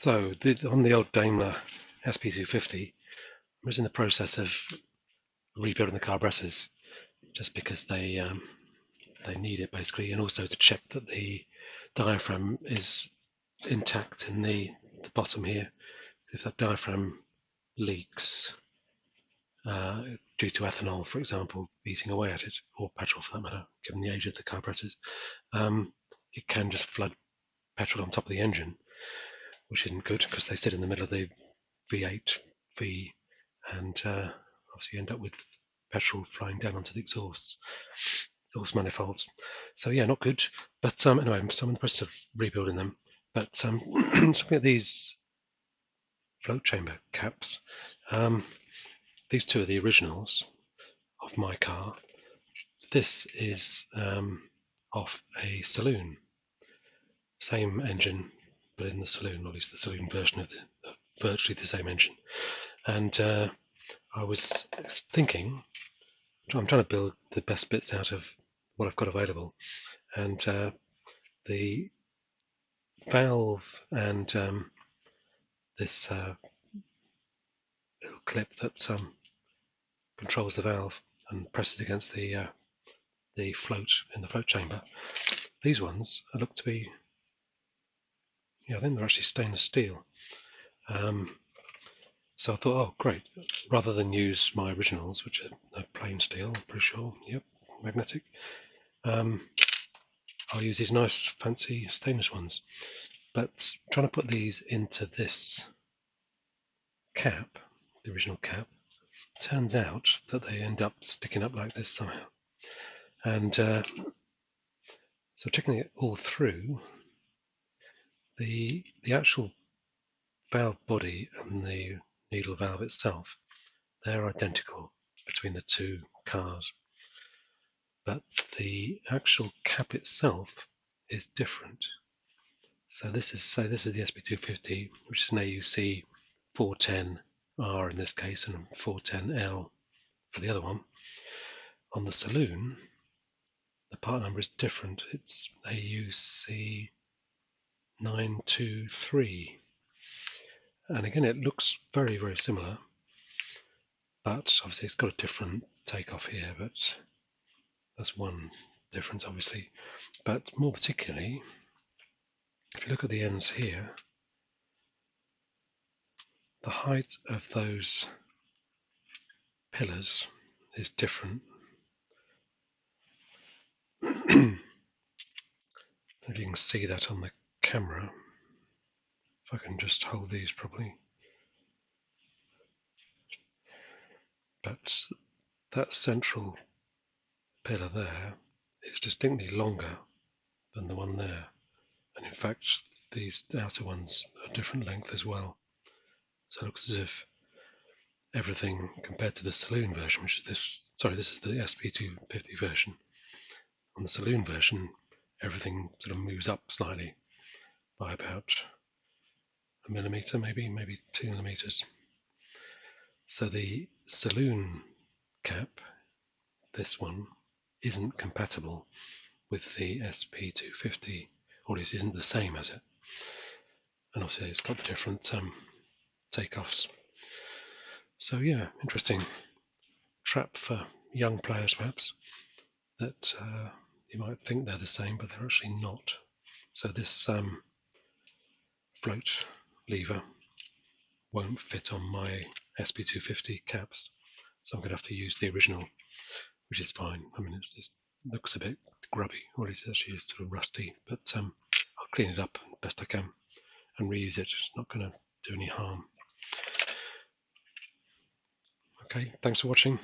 So on the old Daimler SP250, I was in the process of rebuilding the carburetors just because they need it basically, and also to check that the diaphragm is intact in the bottom here. If that diaphragm leaks due to ethanol, for example, eating away at it, or petrol for that matter, given the age of the carburetors, it can just flood petrol on top of the engine, which isn't good because they sit in the middle of the V8, V, and obviously you end up with petrol flying down onto the exhaust manifolds. So yeah, not good. But anyway, I'm in the process of rebuilding them. But looking at these float chamber caps, these two are the originals of my car. This is off a Saloon, same engine, but in the Saloon, or at least the Saloon version of virtually the same engine. And I was thinking, I'm trying to build the best bits out of what I've got available, and the valve and this little clip that controls the valve and presses against the float in the float chamber. These ones look to be, I think they're actually stainless steel. So I thought, oh great, rather than use my originals, which are plain steel, I'm pretty sure, yep, magnetic, I'll use these nice fancy stainless ones. But trying to put these into this cap, the original cap, turns out that they end up sticking up like this somehow. And so checking it all through, the actual valve body and the needle valve itself, they're identical between the two cars. But the actual cap itself is different. So this is the SP250, which is an AUC 410R in this case, and 410L for the other one. On the Saloon, the part number is different. It's AUC 923. And again, it looks very, very similar, but obviously it's got a different takeoff here, but that's one difference, obviously. But more particularly, if you look at the ends here, the height of those pillars is different. If you can see that on the camera, if I can just hold these properly. But that central pillar there is distinctly longer than the one there. And in fact, these outer ones are different length as well. So it looks as if everything compared to the Saloon version, which is this is the SP250 version. On the Saloon version, everything sort of moves up slightly by about a millimeter, maybe 2 millimeters. So the Saloon cap, this one, isn't compatible with the SP250, or at least isn't the same as it. And obviously it's got the different takeoffs. So yeah, interesting trap for young players perhaps, that you might think they're the same, but they're actually not. So this float lever won't fit on my SP250 caps, so I'm going to have to use the original, which is fine. I mean, it looks a bit grubby, or at least it's actually sort of rusty, but I'll clean it up best I can and reuse it. It's not going to do any harm. Okay, thanks for watching.